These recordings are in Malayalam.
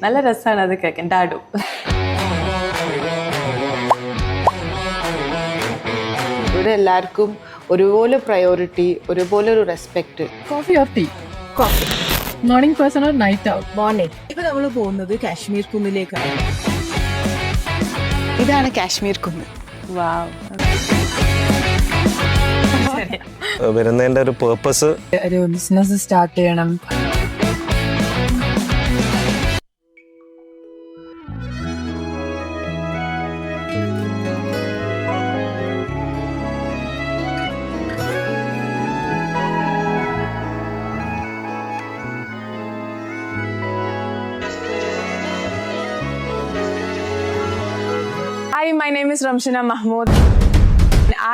നല്ല രസമാണ് അത് കേൾക്കാൻ. ഡാഡു ഇവിടെ എല്ലാവർക്കും ഒരുപോലെ പ്രയോറിറ്റി, ഒരുപോലെ ഒരു respect. Coffee or tea? Coffee. Morning person or night out? Morning. ഇപ്പൊ നമ്മൾ പോകുന്നത് കാശ്മീർ കുന്നിലേക്കാണ്. ഇതാണ് കാശ്മീർ കുന്ന്. വാവ്. വരുന്നതിൻ്റെ ഒരു പേർപ്പസ് ഒരു ബിസിനസ് സ്റ്റാർട്ട് ചെയ്യണം. Hi, my name is Ramshina Mahmood.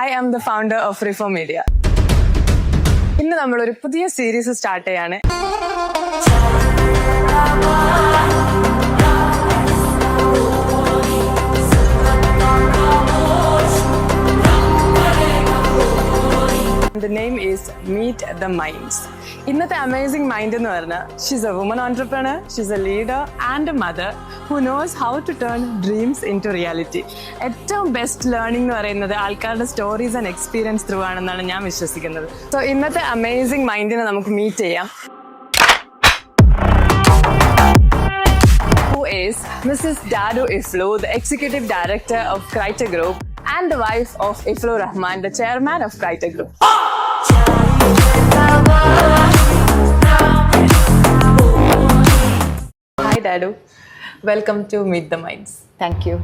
I am the founder of Reform Media. ഇന്ന് നമ്മളൊരു പുതിയ സീരീസ് സ്റ്റാർട്ട് ചെയ്യാണ്. The name is Meet the Minds. ഇന്നത്തെ അമേസിംഗ് മൈൻഡ് എന്ന് പറഞ്ഞാൽ she's a woman entrepreneur, she's a leader and a mother who knows how to turn dreams into reality. ഏറ്റവും ബെസ്റ്റ് ലേണിംഗ് എന്ന് പറയുന്നത് ആൾക്കാരുടെ സ്റ്റോറീസ് ആൻഡ് എക്സ്പീരിയൻസ് ത്രൂ ആണെന്നാണ് ഞാൻ വിശ്വസിക്കുന്നത്. സോ ഇന്നത്തെ അമേസിംഗ് മൈൻഡിനെ നമുക്ക് മീറ്റ് ചെയ്യാം. Who is Mrs. Dadu Iflo, the Executive Director of Criter Group and the wife of Iflo Rahman, the Chairman of Criter Group. Hi Dadu, welcome to Meet the Minds. Thank you.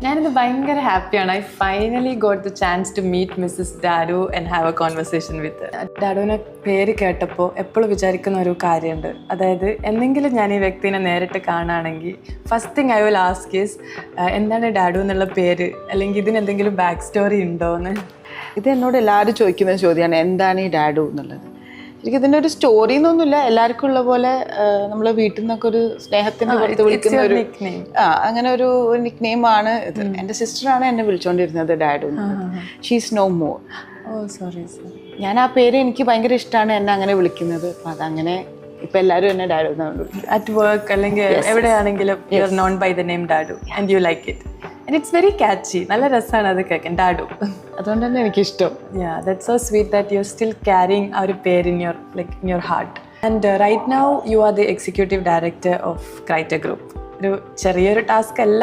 ഞാനിത് ഭയങ്കര ഹാപ്പിയാണ്. I finally got the chance to meet Mrs Dadu and have a conversation with. ഡാഡുവിനെ പേര് കേട്ടപ്പോൾ എപ്പോഴും വിചാരിക്കുന്ന ഒരു കാര്യമുണ്ട്. അതായത് എന്തെങ്കിലും ഞാൻ ഈ വ്യക്തിനെ നേരിട്ട് കാണുകയാണെങ്കിൽ first thing I will ask is എന്താണ് ഡാഡു എന്നുള്ള പേര്, അല്ലെങ്കിൽ ഇതിന് എന്തെങ്കിലും ബാക്ക് സ്റ്റോറി ഉണ്ടോ എന്ന്. ഇത് എന്നോട് എല്ലാവരും ചോദിക്കുന്ന ചോദ്യമാണ്, എന്താണ് ഈ ഡാഡു എന്നുള്ളത്. എനിക്ക് ഇതിൻ്റെ ഒരു സ്റ്റോറി എന്നൊന്നുമില്ല. എല്ലാവർക്കും ഉള്ള പോലെ നമ്മളെ വീട്ടിൽ നിന്നൊക്കെ ഒരു സ്നേഹത്തിൻ്റെ പുറത്ത് വിളിക്കുന്ന ഒരു അങ്ങനെ ഒരു നിക് നെയിമാണ് ഇത്. എൻ്റെ സിസ്റ്ററാണ് എന്നെ വിളിച്ചുകൊണ്ടിരുന്നത് Dadu. She's no more. Oh sorry sir. ഞാൻ ആ പേര് എനിക്ക് ഭയങ്കര ഇഷ്ടമാണ് എന്നെ അങ്ങനെ വിളിക്കുന്നത്. അപ്പം അതങ്ങനെ ഇപ്പം എല്ലാവരും എന്നെ ഡാഡു എന്നാണ് വിളിക്കുന്നത്. അറ്റ് വർക്ക് അല്ലെങ്കിൽ എവിടെയാണെങ്കിലും you are known by the name Dadu and you like it and it's very catchy. നല്ല രസമാണ് അത് കേൾക്കാൻ, ഡാഡു. അതുകൊണ്ട് തന്നെ എനിക്കിഷ്ടം. Yeah, that's so sweet that you're still carrying our pair in your heart. And right now you are the executive director of Criter Group. ഒരു ചെറിയൊരു ടാസ്ക് അല്ല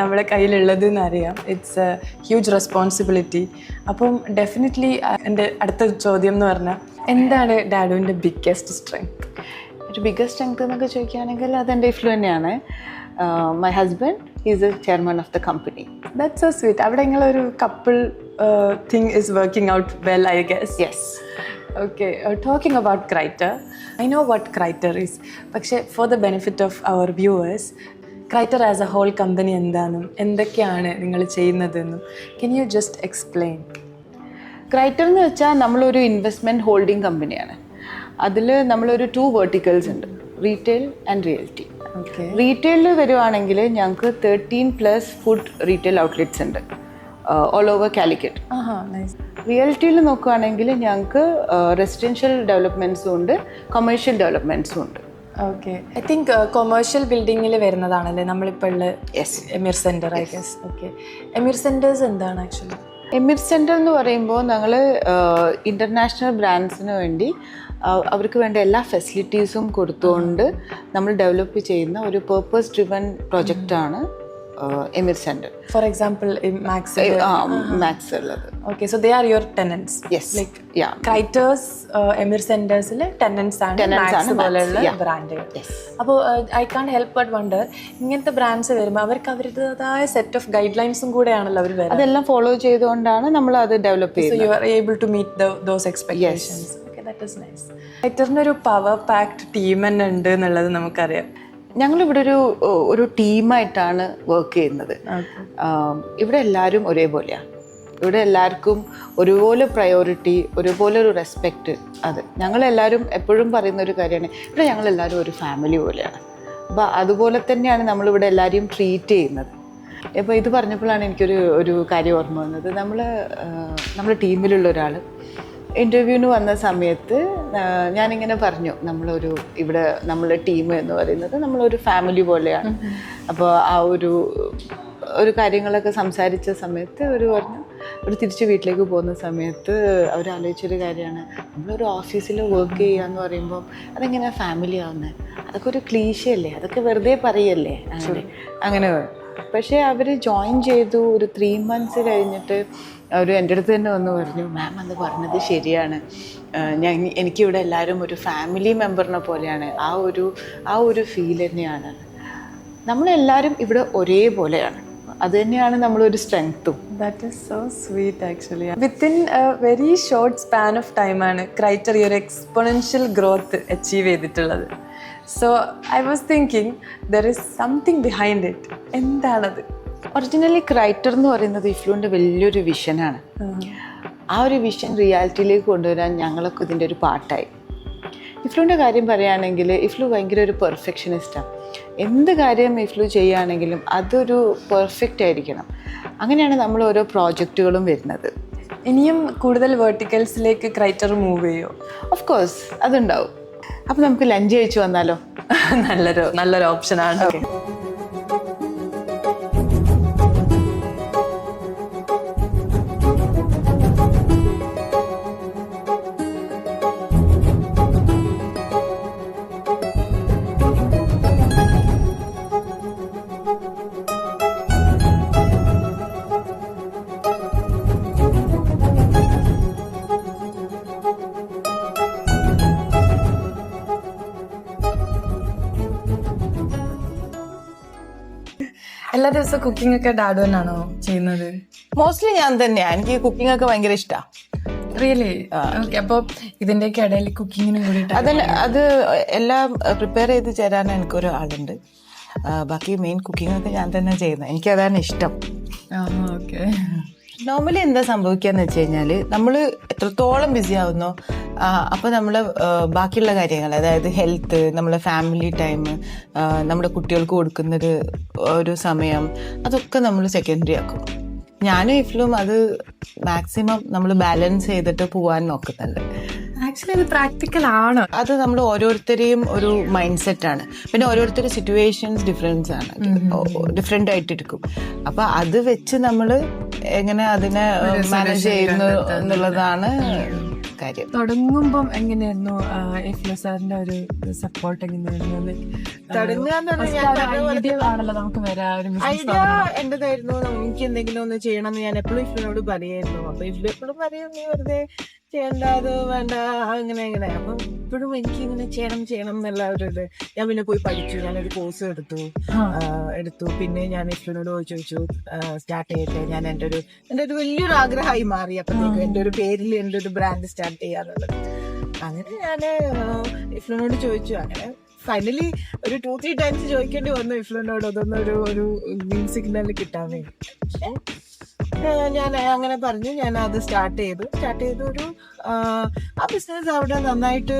നമ്മുടെ കയ്യിലുള്ളത് എന്നറിയാം. It's A huge responsibility. അപ്പം ഡെഫിനറ്റ്ലി എൻ്റെ അടുത്ത ചോദ്യം എന്ന് പറഞ്ഞാൽ എന്താണ് ഡാഡുവിൻ്റെ ബിഗ്ഗസ്റ്റ് സ്ട്രെങ്ത്? ഒരു ബിഗ്ഗസ്റ്റ് സ്ട്രെങ്ത് എന്നൊക്കെ ചോദിക്കുകയാണെങ്കിൽ അതെൻ്റെ ഇഫ്ലു തന്നെയാണ്. My husband is A chairman of the company. That's so sweet. അവിടെ നിങ്ങളൊരു couple thing is working out well, I guess. Yes. Okay, talking about Criter, I know what Criter is. പക്ഷേ for the benefit of our viewers, Criter as a whole company എന്താണെന്നും എന്തൊക്കെയാണ് നിങ്ങൾ ചെയ്യുന്നതെന്നും can you just explain? ക്രൈറ്റർ എന്ന് വെച്ചാൽ നമ്മളൊരു ഇൻവെസ്റ്റ്മെൻറ്റ് ഹോൾഡിംഗ് കമ്പനിയാണ്. അതിൽ നമ്മളൊരു 2 verticals ഉണ്ട്, റീറ്റെയിൽ ആൻഡ് റിയൽറ്റി. റീറ്റെയിലിൽ വരുവാണെങ്കിൽ ഞങ്ങൾക്ക് 13+ ഫുഡ് റീറ്റെയിൽ ഔട്ട്ലെറ്റ്സ് ഉണ്ട് ഓൾ ഓവർ കാലിക്കറ്റ്. റിയൽറ്റിയിൽ നോക്കുകയാണെങ്കിൽ ഞങ്ങൾക്ക് റെസിഡൻഷ്യൽ ഡെവലപ്മെൻറ്റ്സും ഉണ്ട്, കൊമേഴ്ഷ്യൽ ഡെവലപ്മെൻറ്റ്സും ഉണ്ട്. ഓക്കെ, ഐ തിങ്ക് കൊമേഴ്ഷ്യൽ ബിൽഡിങ്ങിൽ വരുന്നതാണല്ലേ നമ്മളിപ്പോൾ ഉള്ള എമിർ centre, I guess. Okay, എമിർ centres എന്താണ് ആക്ച്വലി? എമിർ സെൻറ്റർ എന്ന് പറയുമ്പോൾ ഞങ്ങൾ ഇൻ്റർനാഷണൽ ബ്രാൻഡ്സിന് വേണ്ടി അവർക്ക് വേണ്ട എല്ലാ ഫെസിലിറ്റീസും കൊടുത്തുകൊണ്ട് നമ്മൾ ഡെവലപ്പ് ചെയ്യുന്ന ഒരു purpose driven പ്രൊജക്റ്റാണ് എമിർ centre. For example max ഉള്ളത്. Okay, so they are your ടെനൻറ്റ്സ്. Yes, യാ. ക്രൈറ്റേഴ്സ് എമിർ സെൻറ്റേഴ്സിൽ ടെനൻറ്റ്സ് ആണ് മാക്സ് പോലെയുള്ള ബ്രാൻഡുകൾ. അപ്പോൾ I can't help but wonder, ഇങ്ങനത്തെ ബ്രാൻഡ്സ് വരുമ്പോൾ അവർക്ക് അവരുടേതായ സെറ്റ് ഓഫ് ഗൈഡ് ലൈൻസും കൂടെയാണല്ലോ അവർ വരുന്നത്. അതെല്ലാം ഫോളോ ചെയ്തുകൊണ്ടാണ് നമ്മൾ അത് ഡെവലപ്പ് ചെയ്യുന്നത്. So you are able to meet those expectations. Okay, that is nice. ക്രൈറ്ററിന് ഒരു പവർ പാക്ഡ് ടീം തന്നെ ഉണ്ട് എന്നുള്ളത് നമുക്കറിയാം. ഞങ്ങളിവിടെ ഒരു ടീമായിട്ടാണ് വർക്ക് ചെയ്യുന്നത്. ഇവിടെ എല്ലാവരും ഒരേപോലെയാണ്. ഇവിടെ എല്ലാവർക്കും ഒരുപോലെ പ്രയോറിറ്റി, ഒരുപോലെ ഒരു റെസ്പെക്റ്റ്. അത് ഞങ്ങളെല്ലാവരും എപ്പോഴും പറയുന്ന ഒരു കാര്യമാണ്, ഇവിടെ ഞങ്ങളെല്ലാവരും ഒരു ഫാമിലി പോലെയാണ്. അപ്പോൾ അതുപോലെ തന്നെയാണ് നമ്മളിവിടെ എല്ലാവരെയും ട്രീറ്റ് ചെയ്യുന്നത്. ഇപ്പോൾ ഇത് പറഞ്ഞപ്പോഴാണ് എനിക്കൊരു കാര്യം ഓർമ്മ വന്നത്. നമ്മുടെ ടീമിലുള്ള ഒരാൾ ഇൻ്റർവ്യൂവിന് വന്ന സമയത്ത് ഞാനിങ്ങനെ പറഞ്ഞു നമ്മളെ ടീം എന്ന് പറയുന്നത് നമ്മളൊരു ഫാമിലി പോലെയാണ്. അപ്പോൾ ആ ഒരു കാര്യങ്ങളൊക്കെ സംസാരിച്ച സമയത്ത് പറഞ്ഞു തിരിച്ച് വീട്ടിലേക്ക് പോകുന്ന സമയത്ത് ആലോചിച്ചൊരു കാര്യമാണ്, നമ്മളൊരു ഓഫീസിൽ വർക്ക് ചെയ്യുക എന്ന് പറയുമ്പം അതെങ്ങനെ ഫാമിലി ആവുന്നത്, അതൊക്കെ ഒരു ക്ലീശയല്ലേ, അതൊക്കെ വെറുതെ പറയല്ലേ അങ്ങനെ. പക്ഷേ അവർ ജോയിൻ ചെയ്തു ഒരു 3 months കഴിഞ്ഞിട്ട് അവർ എൻ്റെ അടുത്ത് തന്നെ വന്ന് പറഞ്ഞു, മാം അത് പറഞ്ഞത് ശരിയാണ്, എനിക്കിവിടെ എല്ലാവരും ഒരു ഫാമിലി മെമ്പറിനെ പോലെയാണ്, ആ ഒരു ഫീൽ തന്നെയാണ്. നമ്മളെല്ലാവരും ഇവിടെ ഒരേപോലെയാണ്, അത് തന്നെയാണ് നമ്മളൊരു സ്ട്രെങ്ത്തും. That is so sweet actually. Within a very short span of ടൈമാണ് ക്രൈറ്റർ ഈ ഒരു എക്സ്പൊണൻഷ്യൽ ഗ്രോത്ത് അച്ചീവ് ചെയ്തിട്ടുള്ളത്. So I was thinking there is something behind it. എന്താണത്? ഒറിജിനലി ക്രൈറ്റർ എന്ന് പറയുന്നത് ഇഫ്ലുവിൻ്റെ വലിയൊരു വിഷനാണ്. ആ ഒരു വിഷൻ റിയാലിറ്റിയിലേക്ക് കൊണ്ടുവരാൻ ഞങ്ങളൊക്കെ ഇതിൻ്റെ ഒരു പാർട്ടായി. ഇഫ്ലുവിൻ്റെ കാര്യം പറയുകയാണെങ്കിൽ ഇഫ്ലു ഭയങ്കര ഒരു പെർഫെക്ഷനിസ്റ്റാണ്. എന്ത് കാര്യം ഇഫ്ലു ചെയ്യുകയാണെങ്കിലും അതൊരു പെർഫെക്റ്റ് ആയിരിക്കണം. അങ്ങനെയാണ് നമ്മൾ ഓരോ പ്രോജക്റ്റുകളും വരുന്നത്. ഇനിയും കൂടുതൽ വേർട്ടിക്കൽസിലേക്ക് ക്രൈറ്റർ മൂവ് ചെയ്യുമോ? ഓഫ് കോഴ്സ് അതുണ്ടാവും. അപ്പോൾ നമുക്ക് ലഞ്ച് കഴിച്ചു വന്നാലോ? നല്ലൊരു ഓപ്ഷനാണ്. എല്ലാ ദിവസവും കുക്കിംഗ് ഒക്കെ ഡാഡു തന്നെയാണോ ചെയ്യുന്നത്? മോസ്റ്റ്ലി ഞാൻ തന്നെയാണ്. എനിക്ക് കുക്കിംഗ് ഒക്കെ ഭയങ്കര ഇഷ്ടമാണ്. റിയലി? ഓക്കെ. അപ്പോൾ ഇതിൻ്റെയൊക്കെ ഇടയിൽ കുക്കിങ്ങിനും കൂടിയിട്ട് അത് എല്ലാം പ്രിപ്പയർ ചെയ്ത് തരാൻ എനിക്കൊരു ആളുണ്ട്. ബാക്കി മെയിൻ കുക്കിംഗ് ഒക്കെ ഞാൻ തന്നെ ചെയ്യുന്നത്. എനിക്കതാണ് ഇഷ്ടം. ഓക്കെ. നോർമലി എന്താ സംഭവിക്കാന്ന് വെച്ച് കഴിഞ്ഞാൽ നമ്മൾ എത്രത്തോളം ബിസി ആവുന്നോ അപ്പോൾ നമ്മൾ ബാക്കിയുള്ള കാര്യങ്ങൾ, അതായത് ഹെൽത്ത്, നമ്മളെ ഫാമിലി ടൈം, നമ്മുടെ കുട്ടികൾക്ക് കൊടുക്കുന്നത് ഒരു സമയം, അതൊക്കെ നമ്മൾ സെക്കൻഡറി ആക്കും. ഞാനും ഇഫ്ലും അത് മാക്സിമം നമ്മൾ ബാലൻസ് ചെയ്തിട്ട് പോകാൻ നോക്കുന്നുണ്ട്. ആക്ച്വലി അത് പ്രാക്ടിക്കൽ ആണ്. അത് നമ്മൾ ഓരോരുത്തരെയും ഒരു മൈൻഡ് സെറ്റാണ്. പിന്നെ ഓരോരുത്തരുടെ സിറ്റുവേഷൻസ് ഡിഫറെൻ്റ് ആയിട്ടിരിക്കും. അപ്പം അത് വെച്ച് നമ്മൾ എങ്ങനെ അതിനെ മാനേജ് ചെയ്യുന്നു എന്നുള്ളതാണ് കാര്യം. തുടങ്ങുമ്പം എങ്ങനെയായിരുന്നു ഇഫ്ലു സാറിന്റെ ഒരു സപ്പോർട്ട്? എങ്ങനെയായിരുന്നു ആണല്ലോ നമുക്ക് ഐഡിയ എന്റേതായിരുന്നു. എനിക്ക് എന്തെങ്കിലും ഒന്ന് ചെയ്യണം എന്ന് ഞാൻ എപ്പോഴും ഇഫ്ലിനോട് പറയായിരുന്നു. അപ്പൊ ഇഫ്ലു എപ്പോഴും പറയും, നീ വെറുതെ ചെയ്യണ്ട, അത് വേണ്ട, അങ്ങനെ. അപ്പൊ ഇപ്പോഴും എനിക്ക് ഇങ്ങനെ ചെയ്യണം എന്നുള്ള ഒരു ഇത്. ഞാൻ പിന്നെ പോയി പഠിച്ചു, ഞാനൊരു കോഴ്സ് എടുത്തു. പിന്നെ ഞാൻ ഇഫ്ലിനോട് ചോദിച്ചു സ്റ്റാർട്ട് ചെയ്യട്ടെ. ഞാൻ എൻ്റെ ഒരു വലിയൊരു ആഗ്രഹമായി മാറി. അപ്പോഴത്തേക്കും എൻ്റെ ഒരു പേരിൽ എൻ്റെ ഒരു ബ്രാൻഡ് സ്റ്റാർട്ട് ചെയ്യാന്നുള്ളത്. അങ്ങനെ ഞാൻ ഇഫ്ലിനോട് ചോദിച്ചു. അങ്ങനെ ഫൈനലി ഒരു 2-3 times ചോദിക്കേണ്ടി വന്നു ഇഫ്ലിനോട് അതൊന്നും ഒരു ഗ്രീൻ സിഗ്നൽ കിട്ടാൻ വേണ്ടി. പക്ഷെ ഞാൻ അങ്ങനെ പറഞ്ഞു, ഞാൻ അത് സ്റ്റാർട്ട് ചെയ്തു ഒരു ആ ബിസിനസ് അവിടെ നന്നായിട്ട്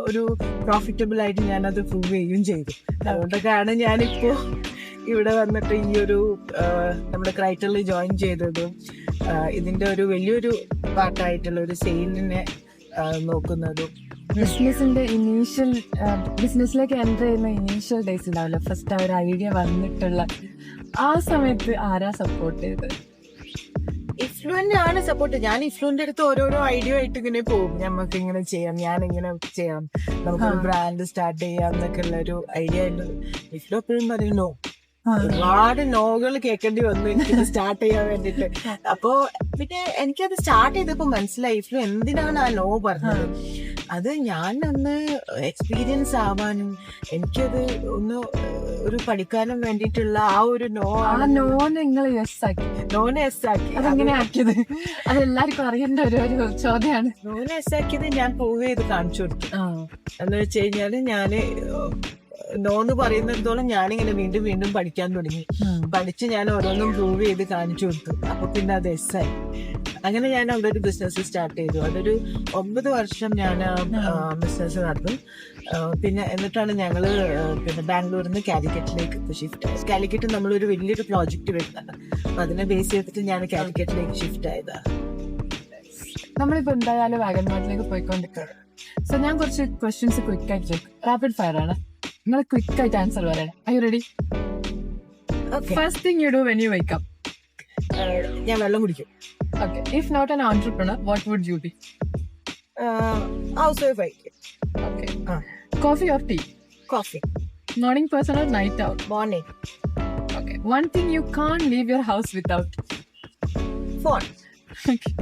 ഒരു പ്രോഫിറ്റബിൾ ആയിട്ട് ഞാനത് പ്രൂവ് ചെയ്യുകയും ചെയ്തു. അതുകൊണ്ടൊക്കെയാണ് ഞാനിപ്പോൾ ഇവിടെ വന്നിട്ട് ഈ ഒരു നമ്മുടെ ക്രൈറ്ററിൽ ജോയിൻ ചെയ്തതും ഇതിൻ്റെ ഒരു വലിയൊരു പാർട്ടായിട്ടുള്ള ഒരു സെയിലിനെ നോക്കുന്നതും. ബിസിനസ്സിലേക്ക് എൻ്റർ ചെയ്യുന്ന ഇനീഷ്യൽ ഡേയ്സ് ഉണ്ടാവില്ല, ഫസ്റ്റ് ആ ഒരു ഐഡിയ വന്നിട്ടുള്ള ആ സമയത്ത് ആരാ സപ്പോർട്ട് ചെയ്തത്? ഇഫ്ലുവിന്റെ ആണ് സപ്പോർട്ട്. ഞാൻ ഇഫ്ലുവിന്റെ അടുത്ത് ഓരോരോ ഐഡിയ ആയിട്ട് ഇങ്ങനെ പോകും. നമുക്ക് ഇങ്ങനെ ചെയ്യാം, ഞാൻ ഇങ്ങനെ ചെയ്യാം, നമുക്ക് ബ്രാൻഡ് സ്റ്റാർട്ട് ചെയ്യാം എന്നൊക്കെ ഉള്ള ഒരു ഐഡിയ ഉണ്ട്. ഇഫ്ലു എപ്പോഴും പറയും നോ. ഒരുപാട് നോകൾ കേൾക്കേണ്ടി വന്നു എനിക്കിത് സ്റ്റാർട്ട് ചെയ്യാൻ വേണ്ടിട്ട്. അപ്പോ പിന്നെ എനിക്കത് സ്റ്റാർട്ട് ചെയ്തപ്പോ മനസ്സിലായി ഇഫ്ലു എന്തിനാണ് ആ നോ പറഞ്ഞത്. അത് ഞാൻ ഒന്ന് എക്സ്പീരിയൻസ് ആവാനും എനിക്കത് ഒന്ന് ഒരു പഠിക്കാനും വേണ്ടിയിട്ടുള്ള ആ ഒരു നോനെ യെസ് ആക്കി. അതെങ്ങനെ ആക്കിയത്? അതെല്ലാവർക്കും അറിയേണ്ട ഒരു ചോദ്യമാണ്. നോനെ യെസ് ആക്കിയത് ഞാൻ പ്രൂവ് ചെയ്ത് കാണിച്ചു കൊടുത്തു. എന്ന് വെച്ച് കഴിഞ്ഞാല് ഞാന് നോന്ന് പറയുന്നിടത്തോളം ഞാനിങ്ങനെ വീണ്ടും പഠിക്കാൻ തുടങ്ങി. പഠിച്ച് ഞാൻ ഓരോന്നും പ്രൂവ് ചെയ്ത് കാണിച്ചു കൊടുത്തു. അപ്പൊ പിന്നെ അത് എസ്സായി. അങ്ങനെ ഞാൻ അവിടെ ഒരു ബിസിനസ് സ്റ്റാർട്ട് ചെയ്തു. അതൊരു 9 വർഷം ഞാൻ ബിസിനസ് നടന്നു. പിന്നെ എന്നിട്ടാണ് ഞങ്ങള് പിന്നെ ബാംഗ്ലൂരിൽ നിന്ന് കാലിക്കറ്റിലേക്ക് ഷിഫ്റ്റ് ആയത്. കാലിക്കറ്റ് നമ്മളൊരു വലിയൊരു പ്രോജക്റ്റ് വരുന്നുണ്ട്. അപ്പൊ അതിനെ ബേസ് ചെയ്തിട്ട് ഞാൻ കാലിക്കറ്റിലേക്ക് ഷിഫ്റ്റ് ആയതാണ്. നമ്മളിപ്പോൾ എന്തായാലും വാഗൺമാർട്ടിലേക്ക് പോയിക്കൊണ്ടിരിക്കുകയാണ്. സോ ഞാൻ കുറച്ച് ക്വസ്റ്റ്യൻസ് ക്വിക്കായിട്ട് ചോദിക്കും. റാപ്പിഡ് ഫയർ ആണ്. നിങ്ങൾ ക്വിക്കായിട്ട് ആൻസർ പറയണം. I you ready? Okay. First thing you do when you wake up. ഞാൻ വെള്ളം കുടിക്കും. Okay. If not an entrepreneur, what would you be? House wife ആയിരിക്കും. Okay. Ah. Coffee or tea? Coffee. Morning person or night owl? Morning. Okay. One thing you can't leave your house without. Phone. Okay.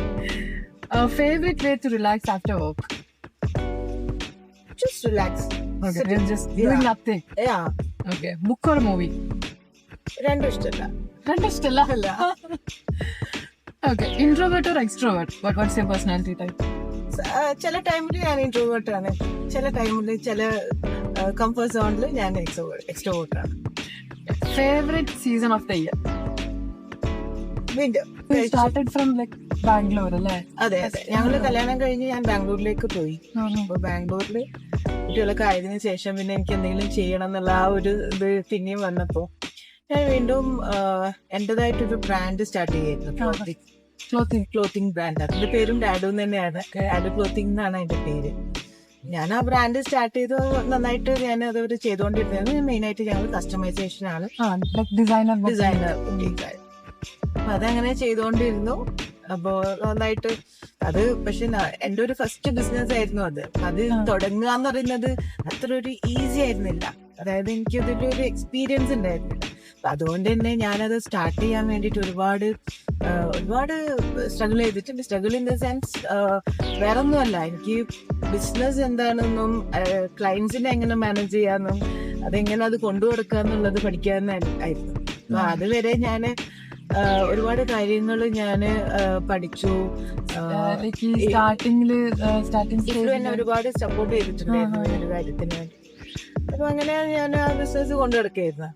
Favorite way to relax after work? Just relax. Okay. Sitting. You're just Yeah. doing nothing. Yeah. Okay. Book or movie? രണ്ടും ഇഷ്ടമല്ല. രണ്ടും ഇഷ്ടമല്ല. Okay. Introvert or extrovert? What's your personality type? ചില ടൈമിൽ ഞാൻ ഇൻട്രോവേർട്ട് ആണ്, ചില ടൈമിൽ ചില കംഫർട്ട് സോണിൽ ഞാൻ എക്സ്ട്രോവേർട്ട് ആണ്. Favorite season of the year? Winter. We started from like Bangalore, അല്ലേ? അതെ അതെ, ഞങ്ങള് കല്യാണം കഴിഞ്ഞ് ഞാൻ ബാംഗ്ലൂരിലേക്ക് പോയി. അപ്പൊ ബാംഗ്ലൂരിൽ കുട്ടികളൊക്കെ ആയതിനു ശേഷം പിന്നെ എനിക്ക് എന്തെങ്കിലും ചെയ്യണം എന്നുള്ള ആ ഒരു ഇത് പിന്നെയും വന്നപ്പോ ഞാൻ വീണ്ടും എന്റേതായിട്ടൊരു ബ്രാൻഡ് സ്റ്റാർട്ട് ചെയ്യായിരുന്നു. Clothing brand. അതിന്റെ പേരും ഡാഡു തന്നെയാണ്. ഡാഡു ക്ലോത്തിങ് എന്നാണ് അതിന്റെ പേര്. ഞാൻ ആ ബ്രാൻഡ് സ്റ്റാർട്ട് ചെയ്ത് നന്നായിട്ട് ഞാൻ അത് ചെയ്തുകൊണ്ടിരുന്നത്. മെയിനായിട്ട് ഞങ്ങൾ കസ്റ്റമൈസേഷൻ ആണ്, ഡിസൈനർ. അപ്പൊ അതങ്ങനെ ചെയ്തുകൊണ്ടിരുന്നു. അപ്പോ നന്നായിട്ട് അത്, പക്ഷെ എന്റെ ഒരു ഫസ്റ്റ് ബിസിനസ് ആയിരുന്നു അത്. അത് തുടങ്ങുക എന്ന് പറയുന്നത് അത്ര ഒരു ഈസി ആയിരുന്നില്ല. അതായത് എനിക്ക് അതിലൊരു എക്സ്പീരിയൻസ് ഉണ്ടായിരുന്നില്ല. അപ്പൊ അതുകൊണ്ട് തന്നെ ഞാനത് സ്റ്റാർട്ട് ചെയ്യാൻ വേണ്ടിയിട്ട് ഒരുപാട് സ്ട്രഗിൾ ചെയ്തിട്ടുണ്ട്. സ്ട്രഗിൾ ഇൻ ദ സെൻസ് വേറെ ഒന്നുമല്ല, എനിക്ക് ബിസിനസ് എന്താണെന്നും ക്ലയൻസിനെ എങ്ങനെ മാനേജ് ചെയ്യാന്നും അതെങ്ങനെ അത് കൊണ്ടുകൊടുക്കുക എന്നുള്ളത് പഠിക്കാനായിരുന്നു. അപ്പൊ അതുവരെ ഞാൻ ഒരുപാട് കാര്യങ്ങൾ ഞാൻ പഠിച്ചു. എന്നെ ഒരുപാട് സപ്പോർട്ട് ചെയ്തിട്ടുണ്ടായിരുന്നു ഈ ഒരു കാര്യത്തിന് വേണ്ടി. അപ്പൊ അങ്ങനെ ഞാൻ ആ ബിസിനസ് കൊണ്ടുനടക്കായിരുന്നു.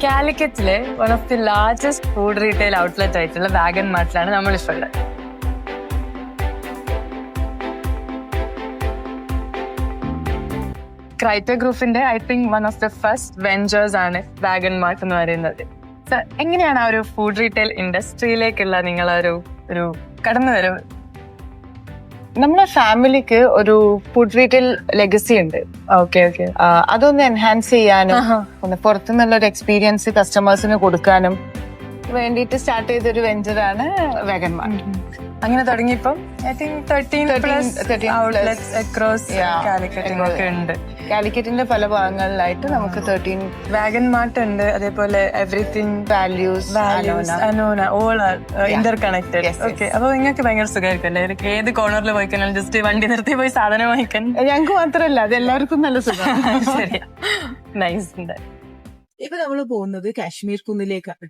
കാലിക്കറ്റിലെ one of the largest food retail outlet ആയിട്ടുള്ള വാഗൺ മാർട്ടിലാണ് നമ്മളിപ്പോൾ ഉള്ളത്. ക്രൈറ്റർ ഗ്രൂപ്പിന്റെ I think one of the first ventures ആണ് വാഗൺ മാർട്ട് എന്ന് പറയുന്നത്. സോ എങ്ങനെയാണ് ആ ഒരു ഫുഡ് റീറ്റെയിൽ ഇൻഡസ്ട്രിയിലേക്കുള്ള നിങ്ങളൊരു കടന്നു വരവ്? നമ്മുടെ ഫാമിലിക്ക് ഒരു ഫുഡ് റീറ്റെയിൽ ലെഗസി ഉണ്ട്. Okay okay. അതൊന്ന് എൻഹാൻസ് ചെയ്യാനും ഒന്ന് പുറത്തുനിന്നുള്ള ഒരു എക്സ്പീരിയൻസ് കസ്റ്റമേഴ്സിന് കൊടുക്കാനും വേണ്ടിയിട്ട് സ്റ്റാർട്ട് ചെയ്തൊരു വെഞ്ചറാണ് വാഗൺ മാർട്ട്. അങ്ങനെ തുടങ്ങിയപ്പം ഐ തിങ്ക് 13 outlets across കാലിക്കറ്റിലൊക്കെ ഉണ്ട്. കാലിക്കറ്റിന്റെ പല ഭാഗങ്ങളിലായിട്ട് നമുക്ക് 13 വാഗൺ മാർട്ട് ഉണ്ട്. അതേപോലെ എവറിത്തിങ്, വാല്യൂസ്, അനോന, all are interconnected. Okay. അപ്പൊ നിങ്ങൾക്ക് ഭയങ്കര സുഖമായിരിക്കും അല്ലേ? ഏത് കോർണറിൽ പോയി കഴിഞ്ഞാൽ ജസ്റ്റ് വണ്ടി നിർത്തി പോയി സാധനം വാങ്ങിക്കാൻ. ഞങ്ങൾക്ക് മാത്രമല്ല, അത് എല്ലാവർക്കും നല്ല സുഖമാണ്. ശരിയാ, നൈസ് ഉണ്ട്. ഇപ്പൊ നമ്മൾ പോകുന്നത് കാശ്മീർ കുന്നിലേക്കാണ്.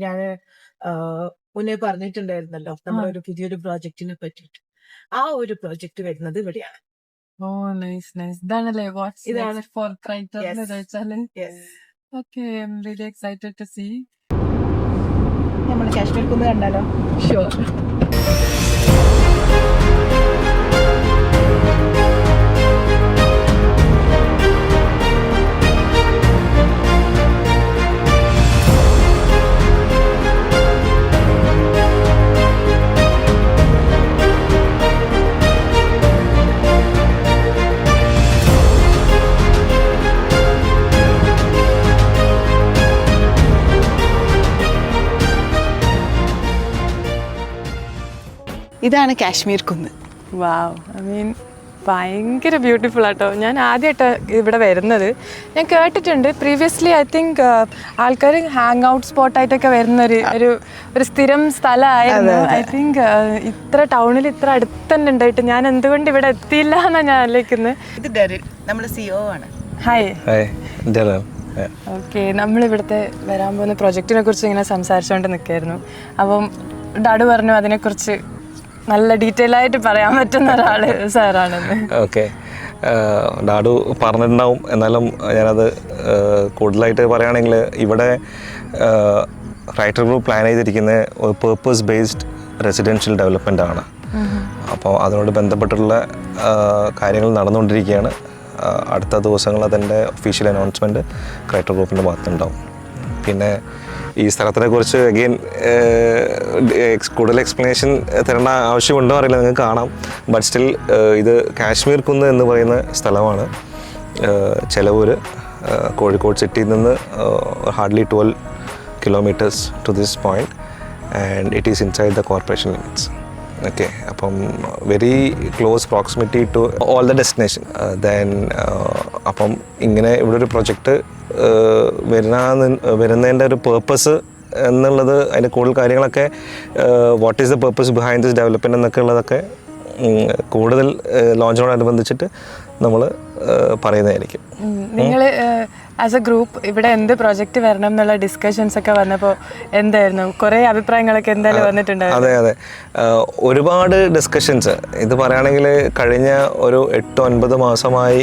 ഞാൻ മുന്നേ പറഞ്ഞിട്ടുണ്ടായിരുന്നല്ലോ നമ്മളൊരു പുതിയൊരു പ്രോജക്റ്റിനെ പറ്റിയിട്ട്. ആ ഒരു പ്രോജക്റ്റ് വരുന്നത് ഇവിടെയാണ്. Oh nice nice. ഇതാണല്ലേ ഇതാണ് ഫോർ ക്രൈറ്റർ Yes. എന്ന് വെച്ചാല്. Yes. Okay, I'm really excited to see. നമ്മൾ കാശ്മീർ കുന്ന് കണ്ടാലോ? ഷുവർ. ഇതാണ് കാശ്മീർ കുന്ന്. വാവ്, ഐ മീൻ ഭയങ്കര ബ്യൂട്ടിഫുൾ ആട്ടോ. ഞാൻ ആദ്യമായിട്ട് ഇവിടെ വരുന്നത്. ഞാൻ കേട്ടിട്ടുണ്ട് പ്രീവിയസ്ലി. ഐ തിങ്ക് ആൾക്കാർ ഹാങ് ഔട്ട് സ്പോട്ടായിട്ടൊക്കെ വരുന്ന ഒരു സ്ഥിരം സ്ഥലമായിരുന്നു. ഐ തിങ്ക് ഇത്ര ടൗണിൽ ഇത്ര അടുത്ത് തന്നെ ഉണ്ടായിട്ട് ഞാൻ എന്തുകൊണ്ട് ഇവിടെ എത്തിയില്ല എന്നാണ് ഞാൻ ആലോചിക്കുന്നത്. ഇത് ഡെറിൽ നമ്മുടെ CEO ആണ്. ഹായ്. Hello. ഓക്കെ, നമ്മളിവിടുത്തെ വരാൻ പോകുന്ന പ്രൊജക്റ്റിനെ കുറിച്ച് ഇങ്ങനെ സംസാരിച്ചുകൊണ്ട് നിൽക്കായിരുന്നു. അപ്പം ഡാഡു പറഞ്ഞു അതിനെക്കുറിച്ച് നല്ല ഡീറ്റെയിൽ ആയിട്ട് പറയാൻ പറ്റുന്ന ഒരാള് സാറാണെന്ന്. ഓക്കെ, ഡാഡു പറഞ്ഞിട്ടുണ്ടാവും. എന്നാലും ഞാനത് കൂടുതലായിട്ട് പറയുകയാണെങ്കിൽ ഇവിടെ റൈറ്റർ ഗ്രൂപ്പ് പ്ലാൻ ചെയ്തിരിക്കുന്ന ഒരു പേർപ്പസ് ബേസ്ഡ് റെസിഡൻഷ്യൽ ഡെവലപ്മെൻ്റ് ആണ്. അപ്പോൾ അതിനോട് ബന്ധപ്പെട്ടുള്ള കാര്യങ്ങൾ നടന്നുകൊണ്ടിരിക്കുകയാണ്. അടുത്ത ദിവസങ്ങളിൽ അതിൻ്റെ ഒഫീഷ്യൽ അനൗൺസ്മെൻറ്റ് റൈറ്റർ ഗ്രൂപ്പിൻ്റെ ഭാഗത്തുണ്ടാവും. പിന്നെ ഈ സ്ഥലത്തിനെക്കുറിച്ച് അഗെയിൻ കൂടുതൽ എക്സ്പ്ലനേഷൻ തരേണ്ട ആവശ്യമുണ്ടോ അറിയില്ല, നിങ്ങൾക്ക് കാണാം. ബട്ട് സ്റ്റിൽ ഇത് കാശ്മീർ കുന്ന് എന്ന് പറയുന്ന സ്ഥലമാണ്. ചെലവൂർ കോഴിക്കോട് സിറ്റിയിൽ നിന്ന് hardly 12 kilometers to this point, and it is inside the corporation limits. Okay, അപ്പം very close proximity to all the destination. Then അപ്പം ഇങ്ങനെ ഇവിടെ ഒരു പ്രൊജക്റ്റ് വരുന്നതിൻ്റെ ഒരു പേർപ്പസ് എന്നുള്ളത്, അതിൻ്റെ കൂടുതൽ കാര്യങ്ങളൊക്കെ what is the purpose behind this development എന്നൊക്കെ ഉള്ളതൊക്കെ കൂടുതൽ ലോഞ്ചിനോടനുബന്ധിച്ചിട്ട് നമ്മൾ പറയുന്നതായിരിക്കും. നിങ്ങൾ ആസ് എ ഗ്രൂപ്പ് ഇവിടെ എന്ത് പ്രൊജക്റ്റ് വരണം എന്നുള്ള ഡിസ്കഷൻസ് ഒക്കെ വന്നപ്പോൾ എന്തായിരുന്നു? കുറേ അഭിപ്രായങ്ങളൊക്കെ എന്തായാലും വന്നിട്ടുണ്ടായിരുന്നു. അതെ അതെ, ഒരുപാട് ഡിസ്കഷൻസ്. ഇത് പറയുകയാണെങ്കിൽ കഴിഞ്ഞ ഒരു 8-9 മാസമായി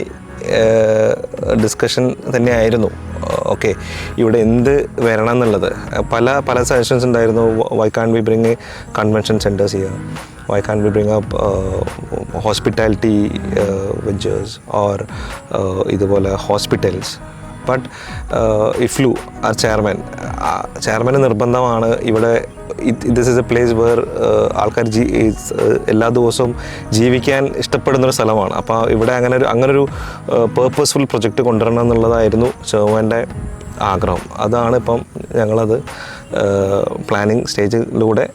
ഡിസ്കഷൻ തന്നെയായിരുന്നു. ഓക്കെ, ഇവിടെ എന്ത് വരണം എന്നുള്ളത് പല സജഷൻസ് ഉണ്ടായിരുന്നു. Why can we bring convention centres ചെയ്യുക, why can't we bring up hospitality ventures or ഇതുപോലെ hospitals. But if you are chairman നിർബന്ധമാണ് ഇവിടെ. This is a place where ആൾക്കാർ എല്ലാ ദിവസവും ജീവിക്കാൻ ഇഷ്ടപ്പെടുന്നൊരു സ്ഥലമാണ്. അപ്പോൾ ഇവിടെ അങ്ങനൊരു പേർപ്പസ്ഫുൾ പ്രൊജക്റ്റ് കൊണ്ടുവരണം എന്നുള്ളതായിരുന്നു ചെയർമാൻ്റെ ആഗ്രഹം. അതാണ് ഇപ്പം ഞങ്ങളത് പ്ലാനിങ് സ്റ്റേജിലൂടെ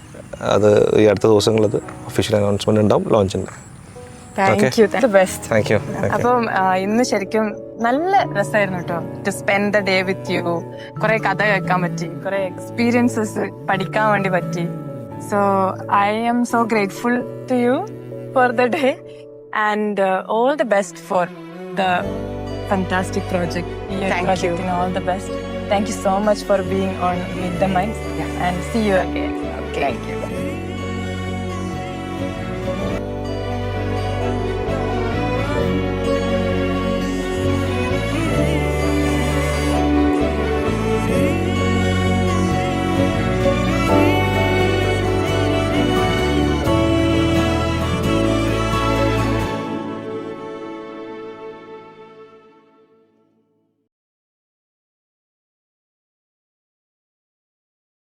അത് ഈ അടുത്ത ദിവസങ്ങളത് ഒഫീഷ്യൽ അനൗൺസ്മെന്റ് ഉണ്ടാവും, ലോഞ്ചിൻ്റെ. Thank you. അപ്പം ഇന്ന് ശരിക്കും നല്ല രസമായിരുന്നു കേട്ടോ, to spend the day with you. കുറെ കഥ കേൾക്കാൻ പറ്റി, കുറെ എക്സ്പീരിയൻസസ് പഠിക്കാൻ വേണ്ടി പറ്റി. So I am so grateful to you for the day and all the best for the fantastic project. All the best. Thank you so much for being on Meet the Minds and see you again. Thank you.